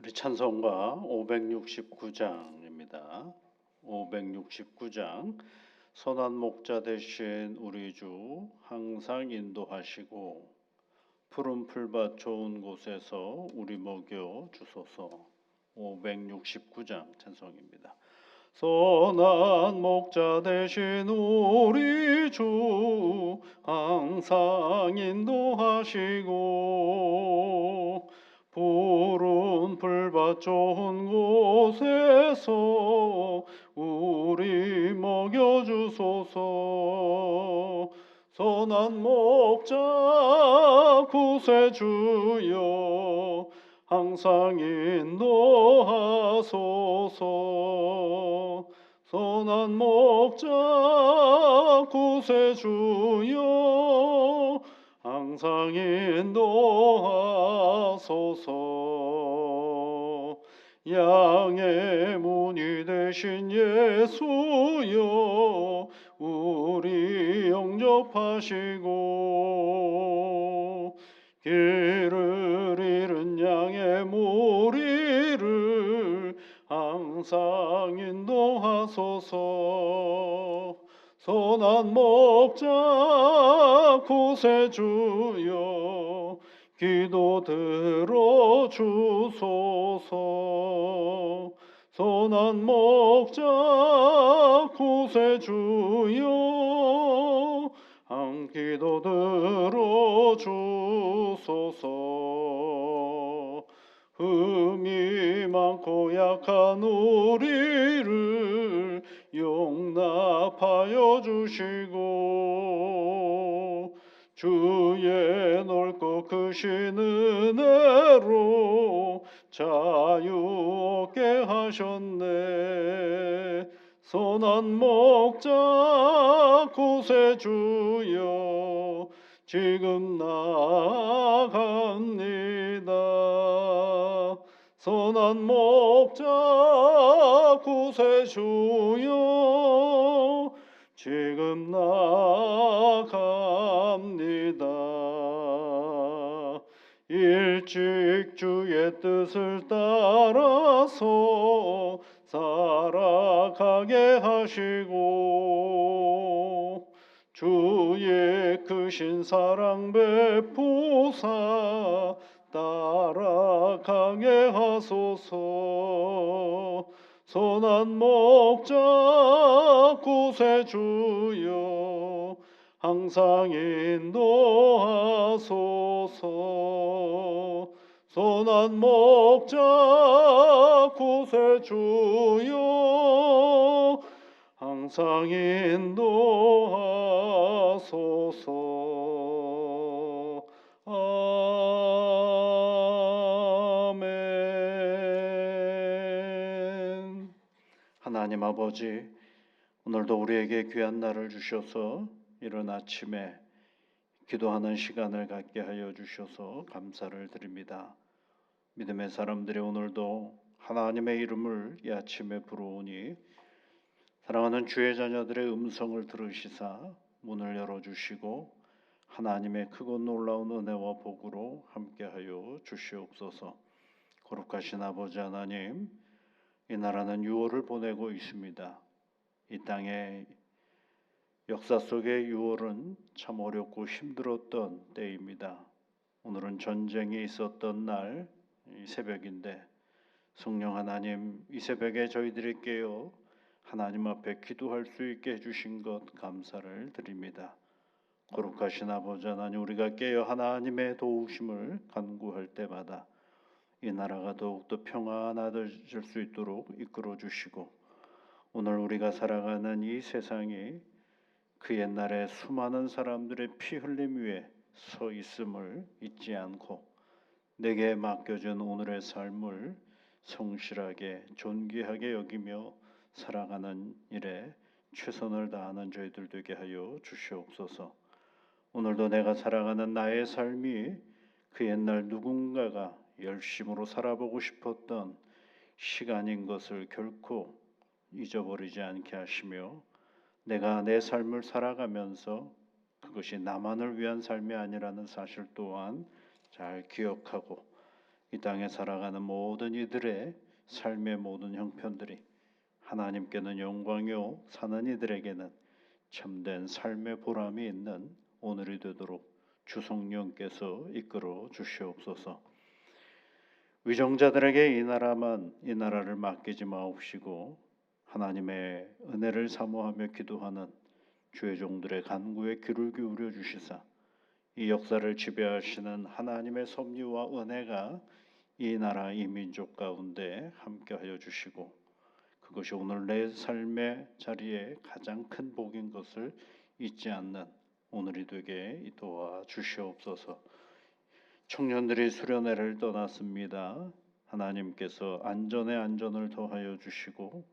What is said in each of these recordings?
우리 찬송가 569장입니다. 569장. 선한 목자 되신 우리 주 항상 인도하시고 푸른 풀밭 좋은 곳에서 우리 먹여 주소서. 569장 찬송입니다. 선한 목자 되신 우리 주 항상 인도하시고 푸른 풀밭 좋은 곳에서 우리 먹여주소서. 선한 목자 구세주여 항상 인도하소서. 선한 목자 구세주여 항상 인도하소서. 양의 문이 되신 예수여 우리 영접하시고 길을 잃은 양의 무리를 항상 인도하소서. 선한 목자 구세주여 기도 들어주소서. 선한 목자 구세주여 기도 들어주소서. 흠이 많고 약한 우리를 용납하여 주시고 주의 넓고 크신 은혜로 자유 얻게 하셨네. 선한 목자 구세주여 지금 나아갑니다. 선한 목자 구세주여 지금 나아갑니다. 일찍 주의 뜻을 따라서 살아가게 하시고 주의 크신 사랑 베푸사 따라가게 하소서. 선한 목자 구세주여 항상 인도하소서. 선한 목자 구세주여 항상 인도하소서. 아멘. 하나님 아버지, 오늘도 우리에게 귀한 날을 주셔서 이른 아침에 기도하는 시간을 갖게 하여 주셔서 감사를 드립니다. 믿음의 사람들이 오늘도 하나님의 이름을 이 아침에 부르오니 사랑하는 주의 자녀들의 음성을 들으시사 문을 열어주시고 하나님의 크고 놀라운 은혜와 복으로 함께하여 주시옵소서. 거룩하신 아버지 하나님, 이 나라는 유월을 보내고 있습니다. 이 땅의 역사 속의 유월은 참 어렵고 힘들었던 때입니다. 오늘은 전쟁이 있었던 날 이 새벽인데 성령 하나님, 이 새벽에 저희들이 깨어 하나님 앞에 기도할 수 있게 해주신 것 감사를 드립니다. 거룩하신 아버지 하나님, 우리가 깨어 하나님의 도우심을 간구할 때마다 이 나라가 더욱더 평안해질 수 있도록 이끌어 주시고 오늘 우리가 살아가는 이 세상이 그 옛날에 수많은 사람들의 피 흘림 위에 서 있음을 잊지 않고 내게 맡겨진 오늘의 삶을 성실하게 존귀하게 여기며 살아가는 일에 최선을 다하는 저희들 되게 하여 주시옵소서. 오늘도 내가 살아가는 나의 삶이 그 옛날 누군가가 열심으로 살아보고 싶었던 시간인 것을 결코 잊어버리지 않게 하시며 내가 내 삶을 살아가면서 그것이 나만을 위한 삶이 아니라는 사실 또한 잘 기억하고 이 땅에 살아가는 모든 이들의 삶의 모든 형편들이 하나님께는 영광이요 사는 이들에게는 참된 삶의 보람이 있는 오늘이 되도록 주 성령께서 이끌어 주시옵소서. 위정자들에게 이 나라를 맡기지 마옵시고 하나님의 은혜를 사모하며 기도하는 주의 종들의 간구에 귀를 기울여 주시사 이 역사를 지배하시는 하나님의 섭리와 은혜가 이 나라 이 민족 가운데 함께하여 주시고 그것이 오늘 내 삶의 자리에 가장 큰 복인 것을 잊지 않는 오늘이 되게 도와 주시옵소서. 청년들이 수련회를 떠났습니다. 하나님께서 안전에 안전을 더하여 주시고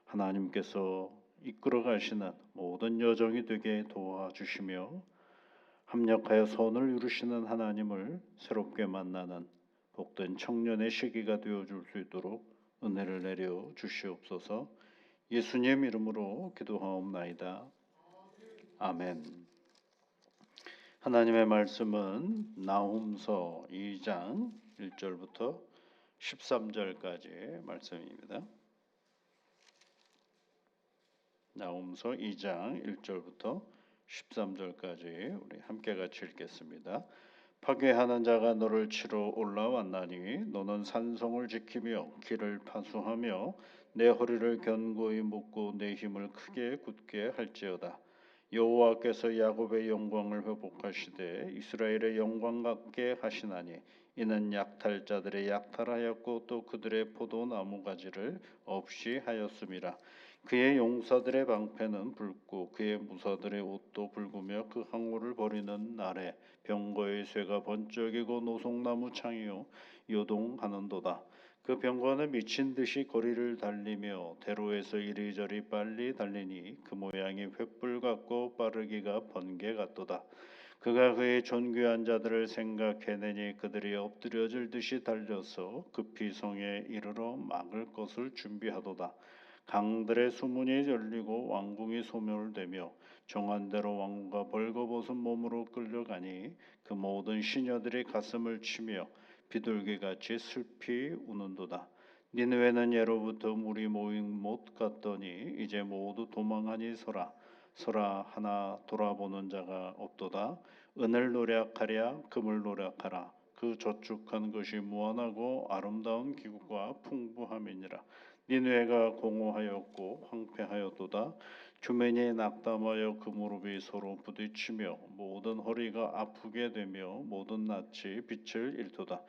하나님께서 이끌어 가시는 모든 여정이 되게 도와주시며 합력하여 선을 이루시는 하나님을 새롭게 만나는 복된 청년의 시기가 되어줄 수 있도록 은혜를 내려 주시옵소서. 예수님 이름으로 기도하옵나이다. 아멘. 하나님의 말씀은 나훔서 2장 1절부터 13절까지의 말씀입니다. 나훔서 2장 1절부터 13절까지 우리 함께 같이 읽겠습니다. 파괴하는 자가 너를 치러 올라왔나니 너는 산성을 지키며 길을 파수하며 내 허리를 견고히 묶고 내 힘을 크게 굳게 할지어다. 여호와께서 야곱의 영광을 회복하시되 이스라엘의 영광 같게 하시나니 이는 약탈자들의 약탈하였고 또 그들의 포도나무 가지를 없이 하였음이라. 그의 용사들의 방패는 붉고 그의 무사들의 옷도 붉으며 그 항우를 버리는 날에 병거의 쇠가 번쩍이고 노송나무 창이요 요동하는도다. 그 병거는 미친 듯이 거리를 달리며 대로에서 이리저리 빨리 달리니 그 모양이 횃불 같고 빠르기가 번개 같도다. 그가 그의 존귀한 자들을 생각해내니 그들이 엎드려질 듯이 달려서 급히 성에 이르러 막을 것을 준비하도다. 강들의 수문이 열리고 왕궁이 소멸되며 정한 대로 왕과 벌거벗은 몸으로 끌려가니 그 모든 시녀들이 가슴을 치며 비둘기같이 슬피 우는도다. 니느웨는 예로부터 물이 모인 못 같더니 이제 모두 도망하니 서라 하나 돌아보는 자가 없도다. 은을 노력하랴 금을 노력하라. 그 저축한 것이 무한하고 아름다운 기구가 풍부함이니라. 니느웨가 공허하였고 황폐하였도다. 주맨이 낙담하여 그 무릎이 서로 부딪히며 모든 허리가 아프게 되며 모든 낯이 빛을 잃도다.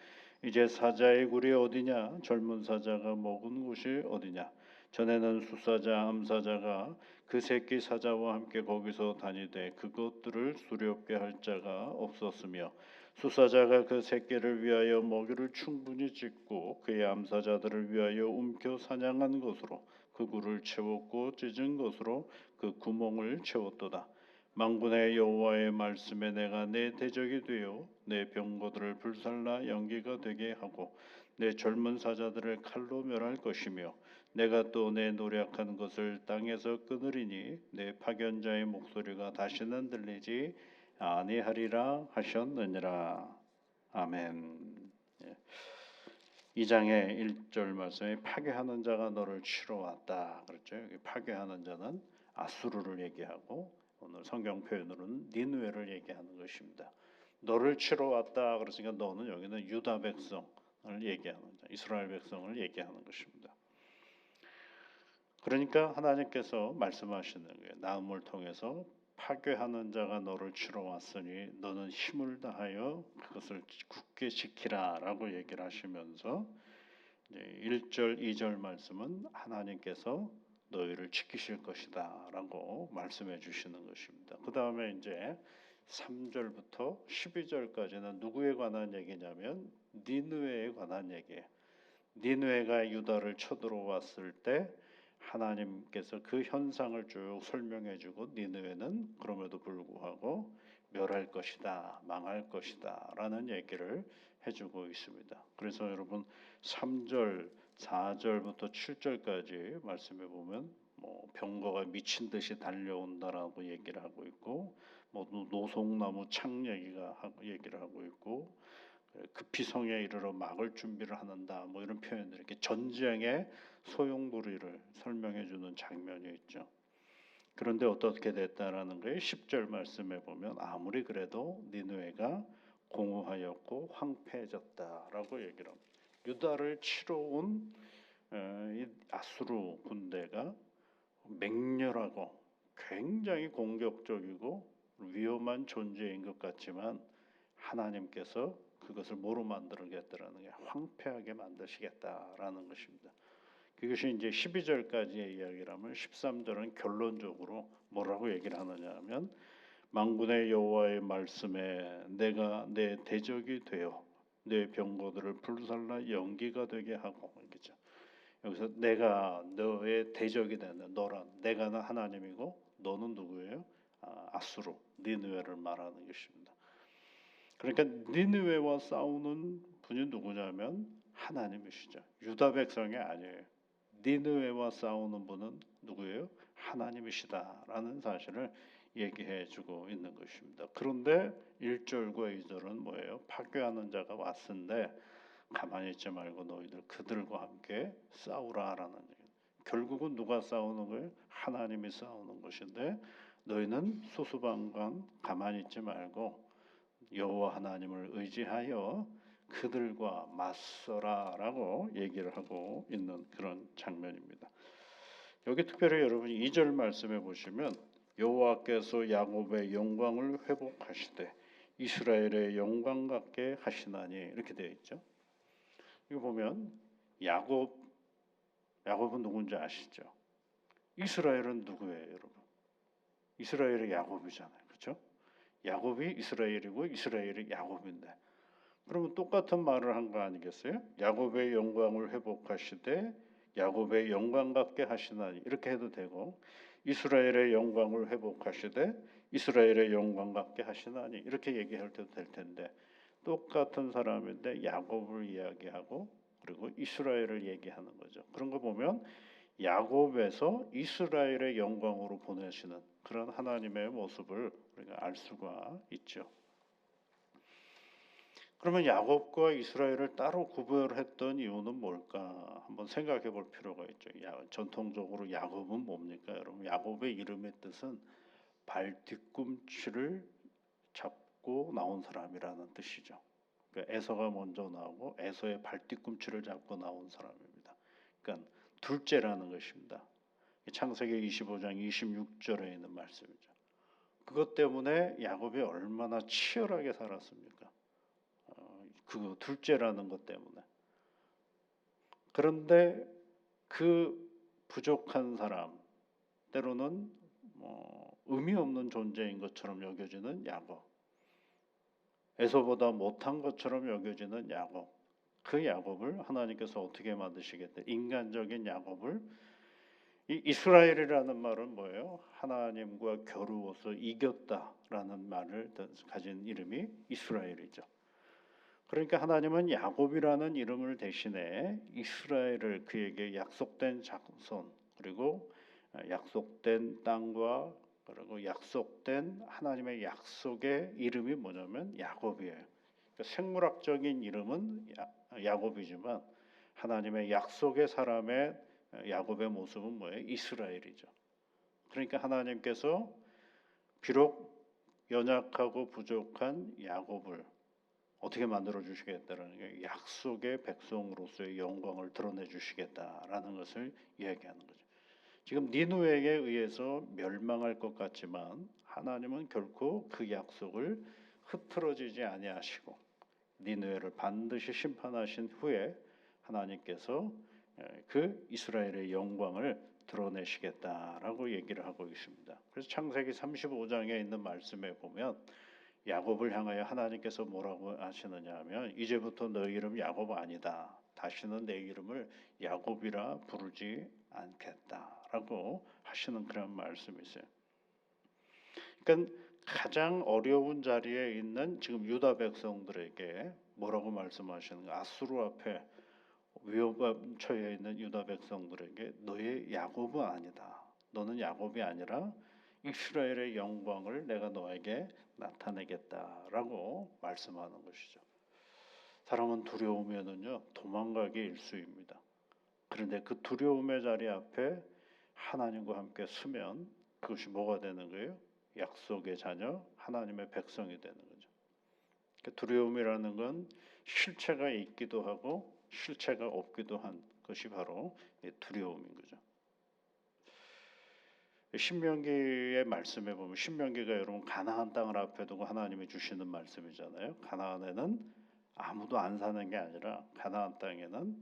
이제 사자의 굴이 어디냐? 젊은 사자가 먹은 곳이 어디냐? 전에는 수사자 암사자가 그 새끼 사자와 함께 거기서 다니되 그것들을 수렵게 할 자가 없었으며 수사자가 그 새끼를 위하여 먹이를 충분히 짓고 그의 암사자들을 위하여 움켜 사냥한 것으로 그 굴을 채웠고 찢은 것으로 그 구멍을 채웠도다. 만군의 여호와의 말씀에 내가 내 대적이 되어 내 병거들을 불살라 연기가 되게 하고 내 젊은 사자들을 칼로 멸할 것이며 내가 또 내 노력한 것을 땅에서 끊으리니 내 파견자의 목소리가 다시는 들리지 아니하리라 하셨느니라. 아멘. 2장의 1절 말씀에 파괴하는 자가 너를 치러 왔다. 그렇죠. 여기 파괴하는 자는 아수르를 얘기하고 오늘 성경 표현으로는 니느웨를 얘기하는 것입니다. 너를 치러 왔다. 그러니까 너는 여기는 유다 백성을 얘기하는 자, 이스라엘 백성을 얘기하는 것입니다. 그러니까 하나님께서 말씀하시는 거예요. 나음을 통해서 파괴하는 자가 너를 치러 왔으니 너는 힘을 다하여 그것을 굳게 지키라라고 얘기를 하시면서 1절, 2절 말씀은 하나님께서 너희를 지키실 것이다라고 말씀해 주시는 것입니다. 그 다음에 이제 3절부터 12절까지는 누구에 관한 얘기냐면 니느웨에 관한 얘기예요. 니느웨가 유다를 쳐들어왔을 때 하나님께서 그 현상을 쭉 설명해주고 니느웨는 그럼에도 불구하고 멸할 것이다, 망할 것이다라는 얘기를 해주고 있습니다. 그래서 여러분 3절, 4절부터 7절까지 말씀해 보면 병거가 미친 듯이 달려온다라고 얘기를 하고 있고 노송나무 창 얘기를 하고 있고 급히 성에 이르러 막을 준비를 하는다. 뭐 이런 표현들 이렇게 전쟁의 소용돌이를 설명해 주는 장면이 있죠. 그런데 어떻게 됐다라는 거예요? 10절 말씀에 보면 아무리 그래도 니느웨가 공허하였고 황폐해졌다라고 얘기를 합니다. 유다를 치러 온 이 아수르 군대가 맹렬하고 굉장히 공격적이고 위험한 존재인 것 같지만 하나님께서 그것을 뭐로 만들겠다라는 게 황폐하게 만드시겠다라는 것입니다. 그것이 이제 12절까지의 이야기라면 13절은 결론적으로 뭐라고 얘기를 하느냐 하면 만군의 여호와의 말씀에 내가 내 대적이 되어 내 병거들을 불살라 연기가 되게 하고 그렇죠. 여기서 내가 너의 대적이 되는 너란 내가 하나님이고 너는 누구예요? 아수르 니느웨를 말하는 것입니다. 그러니까 니느웨와 싸우는 분이 누구냐면 하나님이시죠. 유다 백성이 아니에요. 니느웨와 싸우는 분은 누구예요? 하나님이시다라는 사실을 얘기해주고 있는 것입니다. 그런데 1절과 2절은 뭐예요? 파괴하는 자가 왔은데 가만히 있지 말고 너희들 그들과 함께 싸우라라는 얘기예요. 결국은 누가 싸우는 거예요? 하나님이 싸우는 것인데 너희는 수수방관 가만히 있지 말고 여호와 하나님을 의지하여 그들과 맞서라라고 얘기를 하고 있는 그런 장면입니다. 여기 특별히 여러분이 2절 말씀해 보시면 여호와께서 야곱의 영광을 회복하시되 이스라엘의 영광 같게 하시나니 이렇게 되어 있죠. 이거 보면 야곱은 누군지 아시죠? 이스라엘은 누구예요, 여러분? 이스라엘이 야곱이잖아요, 그렇죠? 야곱이 이스라엘이고 이스라엘이 야곱인데 그러면 똑같은 말을 한 거 아니겠어요? 야곱의 영광을 회복하시되 야곱의 영광 같게 하시나니 이렇게 해도 되고 이스라엘의 영광을 회복하시되 이스라엘의 영광 같게 하시나니 이렇게 얘기할 때도 될 텐데 똑같은 사람인데 야곱을 이야기하고 그리고 이스라엘을 얘기하는 거죠. 그런 거 보면 야곱에서 이스라엘의 영광으로 보내시는 그런 하나님의 모습을 우리가 알 수가 있죠. 그러면 야곱과 이스라엘을 따로 구별했던 이유는 뭘까? 한번 생각해 볼 필요가 있죠. 전통적으로 야곱은 뭡니까? 여러분, 야곱의 이름의 뜻은 발 뒤꿈치를 잡고 나온 사람이라는 뜻이죠. 그러니까 에서가 먼저 나오고 에서의 발 뒤꿈치를 잡고 나온 사람입니다. 그러니까 둘째라는 것입니다. 창세기 25장 26절에 있는 말씀이죠. 그것 때문에 야곱이 얼마나 치열하게 살았습니까? 그 둘째라는 것 때문에. 그런데 그 부족한 사람, 때로는 의미 없는 존재인 것처럼 여겨지는 야곱, 에서보다 못한 것처럼 여겨지는 야곱, 그 야곱을 하나님께서 어떻게 만드시겠다? 인간적인 야곱을 이 이스라엘이라는 말은 뭐예요? 하나님과 겨루어서 이겼다라는 말을 가진 이름이 이스라엘이죠. 그러니까 하나님은 야곱이라는 이름을 대신에 이스라엘을 그에게 약속된 자손 그리고 약속된 땅과 그리고 약속된 하나님의 약속의 이름이 뭐냐면 야곱이에요. 그러니까 생물학적인 이름은 야곱이지만 하나님의 약속의 사람의 야곱의 모습은 뭐예요? 이스라엘이죠. 그러니까 하나님께서 비록 연약하고 부족한 야곱을 어떻게 만들어 주시겠다라는 게 약속의 백성으로서의 영광을 드러내 주시겠다라는 것을 이야기하는 거죠. 지금 니느웨에 의해서 멸망할 것 같지만 하나님은 결코 그 약속을 흐트러지지 아니하시고 니느웨를 반드시 심판하신 후에 하나님께서 그 이스라엘의 영광을 드러내시겠다라고 얘기를 하고 있습니다. 그래서 창세기 35장에 있는 말씀에 보면 야곱을 향하여 하나님께서 뭐라고 하시느냐 하면 이제부터 너희 이름 야곱 아니다. 다시는 내 이름을 야곱이라 부르지 않겠다라고 하시는 그런 말씀이 있어요. 그러니까 가장 어려운 자리에 있는 지금 유다 백성들에게 뭐라고 말씀하시는가? 아수르 앞에 위협에 처해 있는 유다 백성들에게 너의 야곱은 아니다. 너는 야곱이 아니라 이스라엘의 영광을 내가 너에게 나타내겠다라고 말씀하는 것이죠. 사람은 두려우면은요 도망가기 일쑤입니다. 그런데 그 두려움의 자리 앞에 하나님과 함께 서면 그것이 뭐가 되는 거예요? 약속의 자녀, 하나님의 백성이 되는 거죠. 두려움이라는 건 실체가 있기도 하고 실체가 없기도 한 것이 바로 두려움인 거죠. 신명기의 말씀에 보면 신명기가 여러분 가나안 땅을 앞에 두고 하나님이 주시는 말씀이잖아요. 가나안에는 아무도 안 사는 게 아니라 가나안 땅에는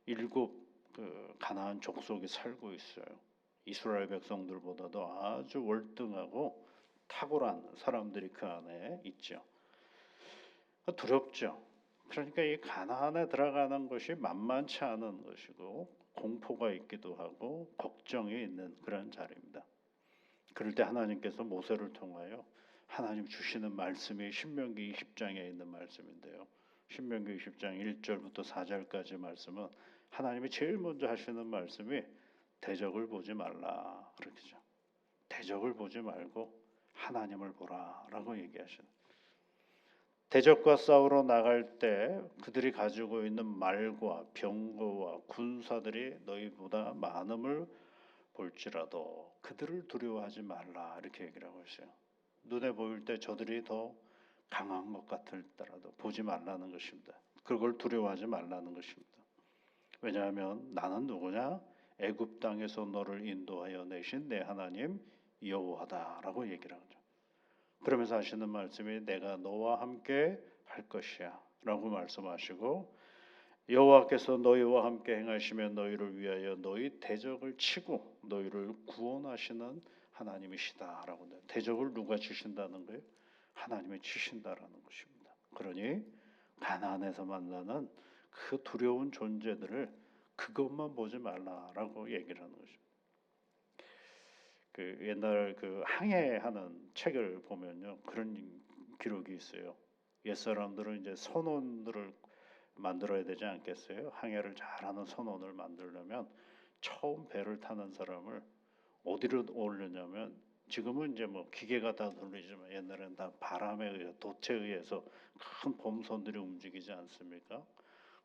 일곱 가나안 족속이 살고 있어요. 이스라엘 백성들보다도 아주 월등하고 탁월한 사람들이 그 안에 있죠. 두렵죠. 그러니까 이 가나안에 들어가는 것이 만만치 않은 것이고 공포가 있기도 하고 걱정이 있는 그런 자리입니다. 그럴 때 하나님께서 모세를 통하여 하나님 주시는 말씀이 신명기 20장에 있는 말씀인데요. 신명기 20장 1절부터 4절까지 말씀은 하나님이 제일 먼저 하시는 말씀이 대적을 보지 말라 그러죠. 대적을 보지 말고 하나님을 보라라고 얘기하시는. 대적과 싸우러 나갈 때 그들이 가지고 있는 말과 병거와 군사들이 너희보다 많음을 볼지라도 그들을 두려워하지 말라 이렇게 얘기를 하고 있어요. 눈에 보일 때 저들이 더 강한 것 같을지라도 보지 말라는 것입니다. 그걸 두려워하지 말라는 것입니다. 왜냐하면 나는 누구냐? 애굽 땅에서 너를 인도하여 내신 내 하나님 여호와다라고 얘기를 하죠. 그러면서 하시는 말씀이 내가 너와 함께 할 것이야 라고 말씀하시고 여호와께서 너희와 함께 행하시며 너희를 위하여 너희 대적을 치고 너희를 구원하시는 하나님이시다라고. 대적을 누가 치신다는 거예요? 하나님이 치신다라는 것입니다. 그러니 가나안에서 만나는 그 두려운 존재들을 그것만 보지 말라라고 얘기를 하는 것입니다. 그 옛날 그 항해하는 책을 보면요 그런 기록이 있어요. 옛 사람들은 이제 선원들을 만들어야 되지 않겠어요? 항해를 잘하는 선원을 만들려면 처음 배를 타는 사람을 어디로 올리냐면 지금은 이제 뭐 기계가 다 돌리지만 옛날에는 다 바람에 의해 돛에 의해서 큰 범선들이 움직이지 않습니까?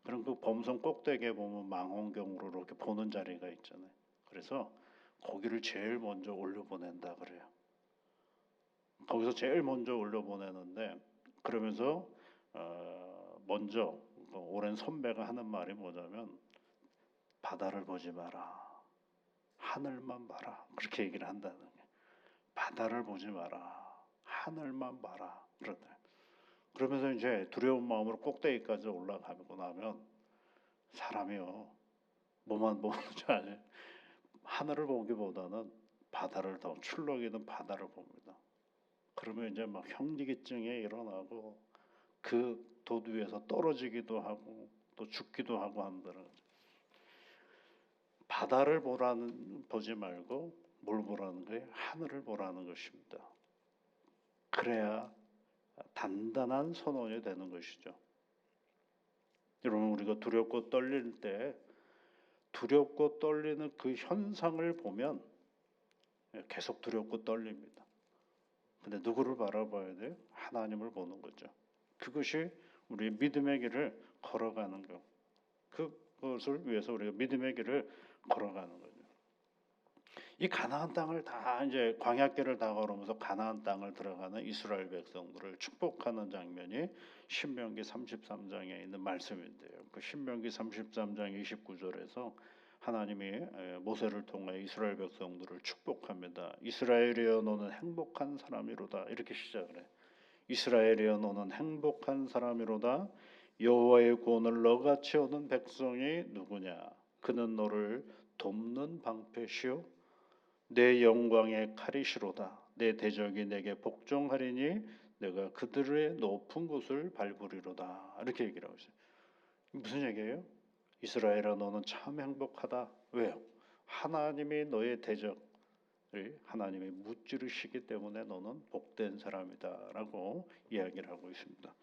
그럼 그 범선 꼭대기에 보면 망원경으로 이렇게 보는 자리가 있잖아요. 그래서 거기를 제일 먼저 올려보낸다 그래요. 거기서 제일 먼저 올려보내는데 그러면서 먼저 오랜 선배가 하는 말이 뭐냐면 바다를 보지 마라. 하늘만 봐라. 그렇게 얘기를 한다는 거예요. 바다를 보지 마라. 하늘만 봐라. 그러다. 그러면서 이제 두려운 마음으로 꼭대기까지 올라가고 나면 사람이요. 뭐만 보는 줄 아냐. 하늘을 보기보다는 바다를 더 출렁이는 바다를 봅니다. 그러면 이제 막 현기증이 일어나고 그 돛 위에서 떨어지기도 하고 또 죽기도 하고 한다는 거죠. 바다를 보지 말고 뭘 보라는 거예요? 하늘을 보라는 것입니다. 그래야 단단한 선원이 되는 것이죠. 여러분 우리가 두렵고 떨릴 때 두렵고 떨리는 그 현상을 보면 계속 두렵고 떨립니다. 근데 누구를 바라봐야 돼요? 하나님을 보는 거죠. 그것이 우리의 믿음의 길을 걸어가는 것. 그것을 위해서 우리가 믿음의 길을 걸어가는 거죠. 이 가나안 땅을 다 이제 광야길을 다 걸으면서 가나안 땅을 들어가는 이스라엘 백성들을 축복하는 장면이 신명기 33장에 있는 말씀인데요. 그 신명기 33장 29절에서 하나님이 모세를 통해 이스라엘 백성들을 축복합니다. 이스라엘이여 너는 행복한 사람이로다. 이렇게 시작을 해요. 이스라엘이여 너는 행복한 사람이로다. 여호와의 구원을 너같이 얻은 백성이 누구냐? 그는 너를 돕는 방패시오 내 영광의 칼이시로다. 내 대적이 내게 복종하리니 내가 그들의 높은 곳을 밟으리로다. 이렇게 얘기를 하고 있어요. 무슨 얘기예요? 이스라엘아 너는 참 행복하다. 왜요? 하나님이 너의 대적을 하나님이 무찌르시기 때문에 너는 복된 사람이다라고 이야기를 하고 있습니다.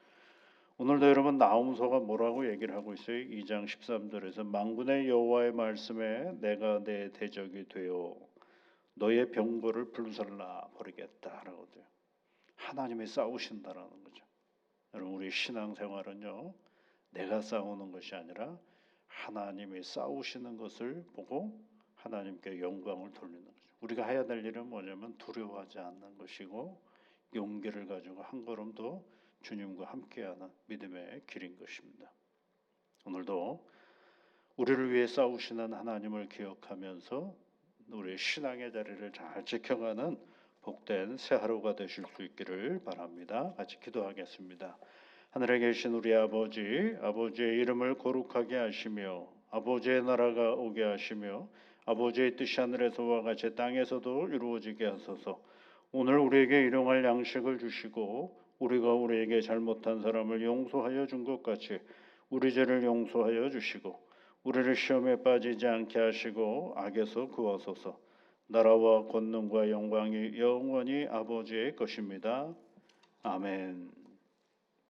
오늘도 여러분 나홈서가 뭐라고 얘기를 하고 있어요? 2장 13절에서 만군의 여호와의 말씀에 내가 내 대적이 되어 너의 병거를 불살라 버리겠다라고 돼요. 하나님이 싸우신다라는 거죠. 여러분 우리 신앙생활은요 내가 싸우는 것이 아니라 하나님이 싸우시는 것을 보고 하나님께 영광을 돌리는 거죠. 우리가 해야 될 일은 뭐냐면 두려워하지 않는 것이고 용기를 가지고 한 걸음 더 주님과 함께하는 믿음의 길인 것입니다. 오늘도 우리를 위해 싸우시는 하나님을 기억하면서 우리의 신앙의 자리를 잘 지켜가는 복된 새 하루가 되실 수 있기를 바랍니다. 같이 기도하겠습니다. 하늘에 계신 우리 아버지, 아버지의 이름을 거룩하게 하시며 아버지의 나라가 오게 하시며 아버지의 뜻이 하늘에서와 같이 땅에서도 이루어지게 하소서. 오늘 우리에게 일용할 양식을 주시고 우리가 우리에게 잘못한 사람을 용서하여 준 것 같이 우리 죄를 용서하여 주시고 우리를 시험에 빠지지 않게 하시고 악에서 구하소서. 나라와 권능과 영광이 영원히 아버지의 것입니다. 아멘.